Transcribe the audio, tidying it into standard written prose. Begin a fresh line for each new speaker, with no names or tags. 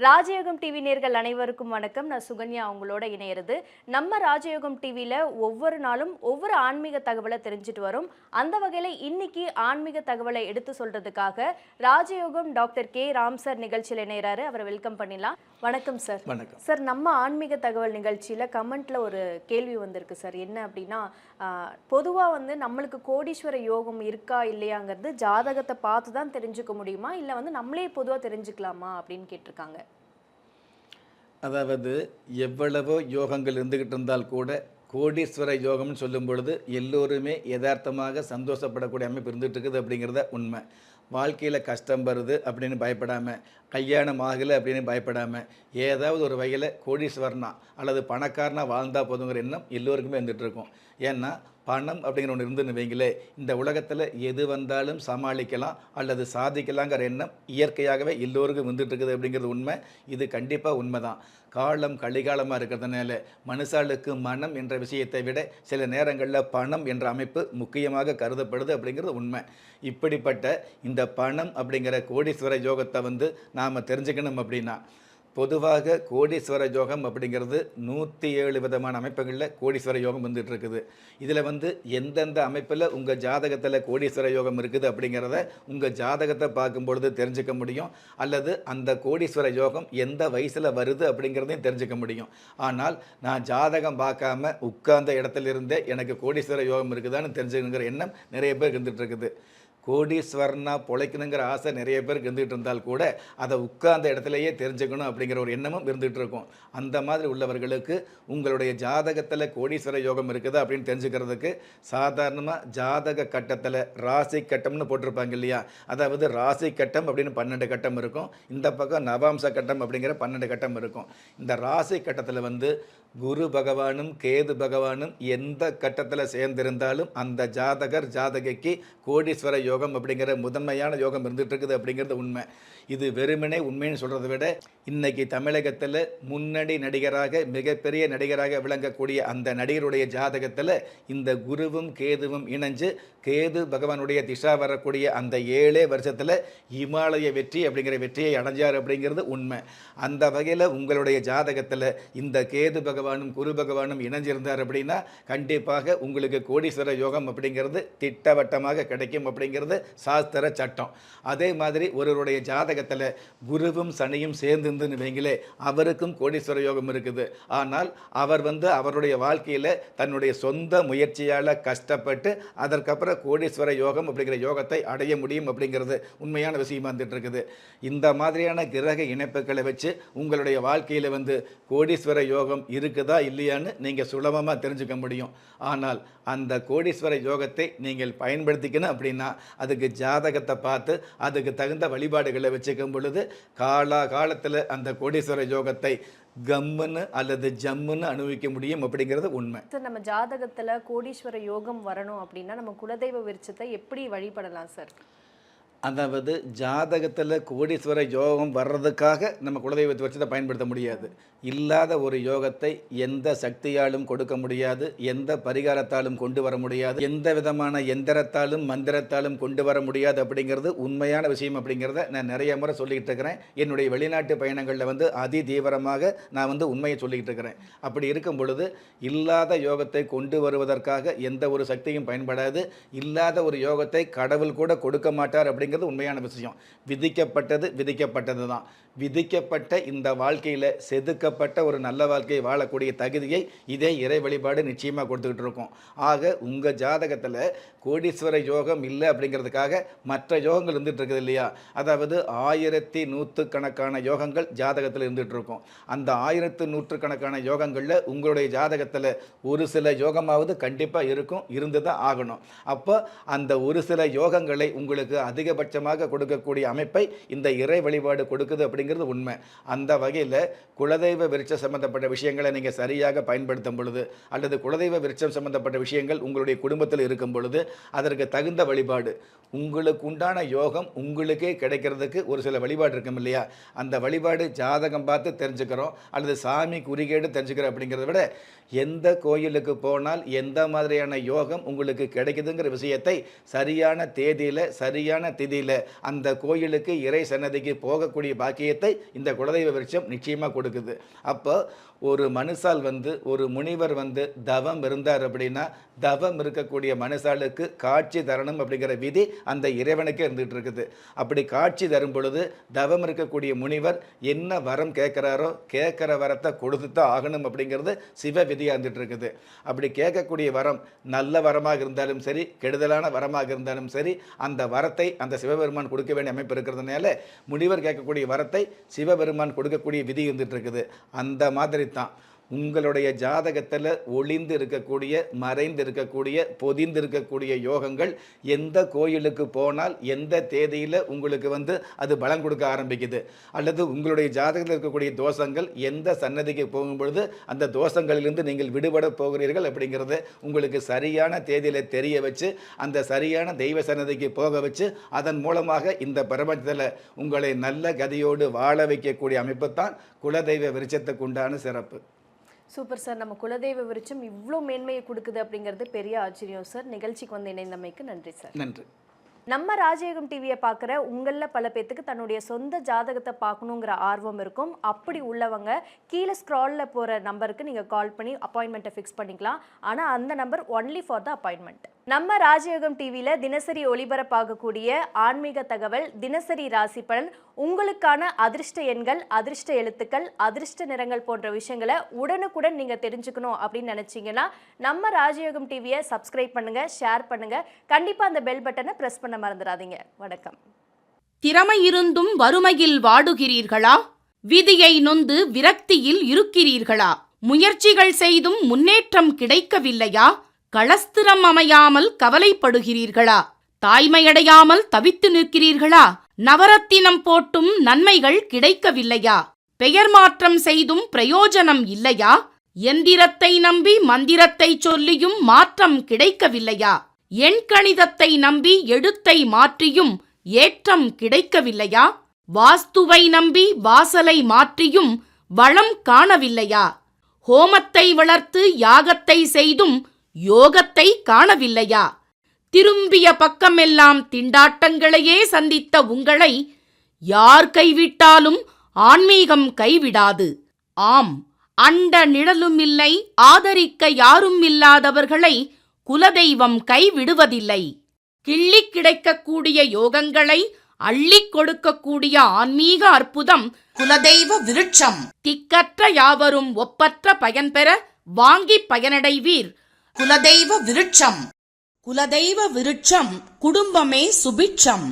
ராஜயோகம் டிவி நேர்கள் அனைவருக்கும் வணக்கம். நான் சுகன்யா உங்களோட இணையிறது. நம்ம ராஜயோகம் டிவியில் ஒவ்வொரு நாளும் ஒவ்வொரு ஆன்மீக தகவலை தெரிஞ்சுட்டு வரும். அந்த வகையில் இன்னைக்கு ஆன்மீக தகவலை எடுத்து சொல்றதுக்காக ராஜயோகம் டாக்டர் கே ராம் சார் நிகழ்ச்சியில் இணைகிறாரு. அவரை வெல்கம் பண்ணிடலாம். வணக்கம் சார்.
வணக்கம்
சார். நம்ம ஆன்மீக தகவல் நிகழ்ச்சியில் கமெண்ட்ல ஒரு கேள்வி வந்திருக்கு சார். என்ன அப்படின்னா, பொதுவாக நம்மளுக்கு கோடீஸ்வர யோகம் இருக்கா இல்லையாங்கிறது ஜாதகத்தை பார்த்து தான் தெரிஞ்சுக்க முடியுமா, இல்லை நம்மளே பொதுவாக தெரிஞ்சுக்கலாமா அப்படின்னு கேட்டிருக்காங்க.
அதாவது எவ்வளவோ யோகங்கள் இருந்துக்கிட்டு இருந்தால் கூட கோடீஸ்வர யோகம்னு சொல்லும் பொழுது எல்லோருமே யதார்த்தமாக சந்தோஷப்படக்கூடிய அமைப்பு இருந்துகிட்டு இருக்குது அப்படிங்கிறத உண்மை. வாழ்க்கையில் கஷ்டம் வருது அப்படின்னு பயப்படாமல், கல்யாணம் ஆகலை அப்படின்னு பயப்படாமல், ஏதாவது ஒரு வகையில் கோடீஸ்வரனா அல்லது பணக்காரனா வாழ்ந்தால் போதுங்கிற எண்ணம் எல்லோருக்குமே இருந்துகிட்ருக்கும். ஏன்னா பணம் அப்படிங்கிற ஒன்று இருந்துன்னு வைங்களே, இந்த உலகத்தில் எது வந்தாலும் சமாளிக்கலாம் அல்லது சாதிக்கலாங்கிற எண்ணம் இயற்கையாகவே எல்லோருக்கும் வந்துட்டுருக்குது அப்படிங்கிறது உண்மை. இது கண்டிப்பாக உண்மை தான். காலம் கலிகாலமாக இருக்கிறதுனால மனுஷாளுக்கு மனம் என்ற விஷயத்தை விட சில நேரங்களில் பணம் என்ற அமைப்பு முக்கியமாக கருதப்படுது அப்படிங்கிறது உண்மை. இப்படிப்பட்ட இந்த பணம் அப்படிங்கிற கோடீஸ்வர யோகத்தை நாம் தெரிஞ்சுக்கணும் அப்படின்னா, பொதுவாக கோடீஸ்வர யோகம் அப்படிங்கிறது 107 விதமான அமைப்புகளில் கோடீஸ்வர யோகம் வந்துட்டு இருக்குது. இதில் எந்தெந்த அமைப்பில் உங்கள் ஜாதகத்தில் கோடீஸ்வர யோகம் இருக்குது அப்படிங்கிறத உங்கள் ஜாதகத்தை பார்க்கும்பொழுது தெரிஞ்சுக்க முடியும். அல்லது அந்த கோடீஸ்வர யோகம் எந்த வயசில் வருது அப்படிங்கிறதையும் தெரிஞ்சுக்க முடியும். ஆனால் நான் ஜாதகம் பார்க்காம உட்கார்ந்த இடத்துல இருந்தே எனக்கு கோடீஸ்வர யோகம் இருக்குதான்னு தெரிஞ்சுக்கணுங்கிற எண்ணம் நிறைய பேர் இருந்துகிட்டு இருக்குது. கோடீஸ்வரனா பொழைக்கணுங்கிற ஆசை நிறைய பேருக்கு இருந்துகிட்டு இருந்தால் கூட அதை உட்கார்ந்த இடத்துலையே தெரிஞ்சுக்கணும் அப்படிங்கிற ஒரு எண்ணமும் இருந்துகிட்டு இருக்கும். அந்த மாதிரி உள்ளவர்களுக்கு உங்களுடைய ஜாதகத்தில் கோடீஸ்வர யோகம் இருக்குதா அப்படின்னு தெரிஞ்சுக்கிறதுக்கு சாதாரணமாக ஜாதக கட்டத்தில் ராசி கட்டம்னு போட்டிருப்பாங்க இல்லையா, அதாவது ராசி கட்டம் அப்படின்னு 12 கட்டம் இருக்கும். இந்த பக்கம் நவாம்ச கட்டம் அப்படிங்கிற 12 கட்டம் இருக்கும். இந்த ராசி கட்டத்தில் குரு பகவானும் கேது பகவானும் எந்த கட்டத்தில் சேர்ந்திருந்தாலும் அந்த ஜாதகர் ஜாதகைக்கு கோடீஸ்வர யோகம் அப்படிங்கிற முதன்மையான யோகம் இருந்துகிட்டு இருக்குது அப்படிங்கிறது உண்மை. இது வெறுமனே உண்மைன்னு சொல்கிறத விட இன்றைக்கி தமிழகத்தில் முன்னணி நடிகராக மிகப்பெரிய நடிகராக விளங்கக்கூடிய அந்த நடிகருடைய ஜாதகத்தில் இந்த குருவும் கேதுவும் இணைஞ்சு கேது பகவானுடைய திசா வரக்கூடிய அந்த 7 வருஷத்தில் இமாலய வெற்றி அப்படிங்கிற வெற்றியை அடைஞ்சார் அப்படிங்கிறது உண்மை. அந்த வகையில் உங்களுடைய ஜாதகத்தில் இந்த கேது பகவானும் குரு பகவானும் இணைஞ்சிருந்தார் அப்படின்னா கண்டிப்பாக உங்களுக்கு கோடீஸ்வர யோகம் அப்படிங்கிறது திட்டவட்டமாக கிடைக்கும் அப்படிங்கிறது சாஸ்திர சட்டம். அதே மாதிரி ஒருவருடைய ஜாதகத்தில் குருவும் சனியும் சேர்ந்துன்னு வைங்களே, அவருக்கும் கோடீஸ்வர யோகம் இருக்குது. ஆனால் அவர் அவருடைய வாழ்க்கையில் தன்னுடைய சொந்த முயற்சியால் கஷ்டப்பட்டு அதற்கப்புறம் கோடீஸ்வர யோகம் அப்படிங்கிற யோகத்தை அடைய முடியும் அப்படிங்கிறது உண்மையான விஷயமா வந்துட்டு இருக்குது. இந்த மாதிரியான கிரக இணைப்புகளை வச்சு உங்களுடைய வாழ்க்கையில் கோடீஸ்வர யோகம் இருக்குதா இல்லையான்னு நீங்கள் சுலபமாக தெரிஞ்சுக்க முடியும். ஆனால் அந்த கோடீஸ்வர யோகத்தை நீங்கள் பயன்படுத்திக்கணும் அப்படின்னா அதுக்கு ஜாதகத்தை பார்த்து அதுக்கு தகுந்த வழிபாடுகளை வச்சுக்கும் பொழுது காலத்தில் அந்த கோடீஸ்வர யோகத்தை கம்முன்னு அல்லது ஜம்முன்னு அனுபவிக்க முடியும் அப்படிங்கிறது உண்மை.
சார், நம்ம ஜாதகத்தில் கோடீஸ்வர யோகம் வரணும் அப்படின்னா நம்ம குலதெய்வ விருட்சத்தை எப்படி வழிபடலாம் சார்?
அதாவது ஜாதகத்தில் கோடீஸ்வர யோகம் வர்றதுக்காக நம்ம குலதெய்வத்தை வச்சு பயன்படுத்த முடியாது. இல்லாத ஒரு யோகத்தை எந்த சக்தியாலும் கொடுக்க முடியாது, எந்த பரிகாரத்தாலும் கொண்டு வர முடியாது, எந்த விதமான எந்திரத்தாலும் மந்திரத்தாலும் கொண்டு வர முடியாது அப்படிங்கிறது உண்மையான விஷயம். அப்படிங்கிறத நான் நிறைய முறை சொல்லிக்கிட்டு இருக்கிறேன். என்னுடைய வெளிநாட்டு பயணங்களில் அதி தீவிரமாக நான் உண்மையை சொல்லிக்கிட்டு இருக்கிறேன். அப்படி இருக்கும் பொழுது இல்லாத யோகத்தை கொண்டு வருவதற்காக எந்த ஒரு சக்தியும் பயன்படாது. இல்லாத ஒரு யோகத்தை கடவுள் கூட கொடுக்க மாட்டார் அப்படிங்கிறது உண்மையான விஷயம். விதிக்கப்பட்டது தான். விதிக்கப்பட்ட இந்த வாழ்க்கையில் செதுக்கப்பட்ட ஒரு நல்ல வாழ்க்கையை வாழக்கூடிய தகுதியை இதே இறை வழிபாடு நிச்சயமாக கொடுத்துக்கிட்டு இருக்கோம். ஆக உங்கள் ஜாதகத்தில் கோடீஸ்வர யோகம் இல்லை அப்படிங்கிறதுக்காக மற்ற யோகங்கள் இருந்துகிட்டு இருக்குது இல்லையா, அதாவது 1100 யோகங்கள் ஜாதகத்தில் இருந்துகிட்டு இருக்கும். அந்த 1100 யோகங்களில் உங்களுடைய ஜாதகத்தில் ஒரு சில யோகமாவது கண்டிப்பாக இருக்கும், இருந்து தான் ஆகணும். அப்போ அந்த ஒரு சில யோகங்களை உங்களுக்கு அதிகபட்சமாக கொடுக்கக்கூடிய அமைப்பை இந்த இறை வழிபாடு கொடுக்குது அப்படிங்கிறது உண்மை. அந்த வகையில் குலதெய்வ விருட்சம் சம்பந்தப்பட்ட விஷயங்களை நீங்கள் சரியாக பயன்படுத்தும் பொழுது அல்லது குலதெய்வ விருட்சம் சம்பந்தப்பட்ட விஷயங்கள் உங்களுடைய குடும்பத்தில் இருக்கும் பொழுது அதற்கு தகுந்த வழிபாடு, உங்களுக்கு உண்டான யோகம் உங்களுக்கே கிடைக்கிறதுக்கு ஒரு சில வழிபாடு இருக்கும் இல்லையா, அந்த வழிபாடு ஜாதகம் பார்த்து தெரிஞ்சுக்கிறோம் அல்லது சாமி குறிகேடு தெரிஞ்சுக்கிறோம் அப்படிங்கிறத விட எந்த கோயிலுக்கு போனால் எந்த மாதிரியான யோகம் உங்களுக்கு கிடைக்குதுங்கிற விஷயத்தை சரியான தேதியில் சரியான ரீதியில் அந்த கோயிலுக்கு இறை சன்னதிக்கு போகக்கூடிய பாக்கியத்தை இந்த குலதெய்வ விருட்சம் நிச்சயமாக கொடுக்குது. அப்போ ஒரு மனுஷால் ஒரு முனிவர் தவம் இருந்தார் அப்படின்னா தவம் இருக்கக்கூடிய மனுஷாலுக்கு காட்சி தரணும் அப்படிங்கிற விதி அந்த இறைவனுக்கே இருந்துகிட்டு இருக்குது. அப்படி காட்சி தரும் பொழுது தவம் இருக்கக்கூடிய முனிவர் என்ன வரம் கேட்குறாரோ கேட்குற வரத்தை கொடுத்து தான் ஆகணும் அப்படிங்கிறது சிவ விதியாக இருந்துகிட்டு இருக்குது. அப்படி கேட்கக்கூடிய வரம் நல்ல வரமாக இருந்தாலும் சரி, கெடுதலான வரமாக இருந்தாலும் சரி, அந்த வரத்தை அந்த சிவபெருமான் கொடுக்க வேண்டிய அமைப்பு இருக்கிறதுனால முனிவர் கேட்கக்கூடிய வரத்தை சிவபெருமான் கொடுக்கக்கூடிய விதி இருந்துகிட்டு இருக்குது. அந்த மாதிரி தான் உங்களுடைய ஜாதகத்தில் ஒளிந்து இருக்கக்கூடிய, மறைந்து இருக்கக்கூடிய, பொதிந்து இருக்கக்கூடிய யோகங்கள் எந்த கோயிலுக்கு போனால் எந்த தேதியில் உங்களுக்கு அது பலன் கொடுக்க ஆரம்பிக்குது, அல்லது உங்களுடைய ஜாதகத்தில் இருக்கக்கூடிய தோஷங்கள் எந்த சன்னதிக்கு போகும்பொழுது அந்த தோஷங்களிலிருந்து நீங்கள் விடுபட போகிறீர்கள் அப்படிங்கிறத உங்களுக்கு சரியான தேதியில் தெரிய வச்சு அந்த சரியான தெய்வ சன்னதிக்கு போக வச்சு அதன் மூலமாக இந்த பிரபஞ்சத்தில் உங்களை நல்ல கதியோடு வாழ வைக்கக்கூடிய அமைப்பு தான் குலதெய்வ விருட்சத்துக்கு உண்டான சிறப்பு.
Super sir. நம்ம குலதெய்வ விருட்சம் இவ்வளோ மேன்மையை கொடுக்குது அப்படிங்கிறது பெரிய ஆச்சரியம் சார். நிகழ்ச்சிக்கு இணைந்தமைக்கு நன்றி சார்.
நன்றி.
நம்ம ராஜயோகம் டிவியை பார்க்குற உங்களில் பல பேர்த்துக்கு தன்னுடைய சொந்த ஜாதகத்தை பார்க்கணுங்கிற ஆர்வம் இருக்கும். அப்படி உள்ளவங்க கீழே ஸ்க்ராலில் போகிற நம்பருக்கு நீங்கள் கால் பண்ணி அப்பாயின்மெண்ட்டை ஃபிக்ஸ் பண்ணிக்கலாம். ஆனால் அந்த number only for the appointment. நம்ம ராஜயோகம் டிவியில் தினசரி ஒளிபரப்பாகக்கூடிய ஆன்மீக தகவல், தினசரி ராசி பலன், உங்களுக்கான அதிர்ஷ்ட எண்கள், அதிர்ஷ்ட எழுத்துக்கள், அதிர்ஷ்ட நிறங்கள் போன்ற விஷயங்களை உடனுக்குடன் நீங்கள் தெரிஞ்சுக்கணும் அப்படின்னு நினச்சிங்கன்னா நம்ம ராஜயோகம் டிவியை சப்ஸ்கிரைப் பண்ணுங்கள், ஷேர் பண்ணுங்கள். கண்டிப்பாக அந்த பெல் பட்டனை ப்ரெஸ் பண்ண மறந்துடாதீங்க. வணக்கம்.
திறமை இருந்தும் வறுமையில் வாடுகிறீர்களா? விதியை நொந்து விரக்தியில் இருக்கிறீர்களா? முயற்சிகள் செய்தும் முன்னேற்றம் கிடைக்கவில்லையா? களஸ்திரம் அமையாமல் கவலைப்படுகிறீர்களா? தாய்மையடையாமல் தவித்து நிற்கிறீர்களா? நவரத்தினம் போட்டும் நன்மைகள் கிடைக்கவில்லையா? பெயர் மாற்றம் செய்தும் பிரயோஜனம் இல்லையா? எந்திரத்தை நம்பி மந்திரத்தை சொல்லியும் மாற்றம் கிடைக்கவில்லையா? எண்கணிதத்தை நம்பி எழுத்தை மாற்றியும் ஏற்றம் கிடைக்கவில்லையா? வாஸ்துவை நம்பி வாசலை மாற்றியும் வளம் காணவில்லையா? ஹோமத்தை வளர்த்து யாகத்தை செய்தும் யோகத்தை காணவில்லையா? திரும்பிய பக்கமெல்லாம் திண்டாட்டங்களையே சந்தித்த உங்களை யார் கைவிட்டாலும் ஆன்மீகம் கைவிடாது. ஆம், அண்ட நிழலுமில்லை, ஆதரிக்க யாரும் இல்லாதவர்களை குலதெய்வம் கைவிடுவதில்லை. கிள்ளிக் கிடைக்கக்கூடிய யோகங்களை அள்ளிக் கொடுக்கக்கூடிய ஆன்மீக அற்புதம் குலதெய்வ விருட்சம். திக்கற்ற யாவரும் ஒப்பற்ற பயன்பெற வாங்கி பயனடைவீர். குலதெய்வ விருட்சம். குலதெய்வ விருட்சம், குடும்பமே சுபிட்சம்.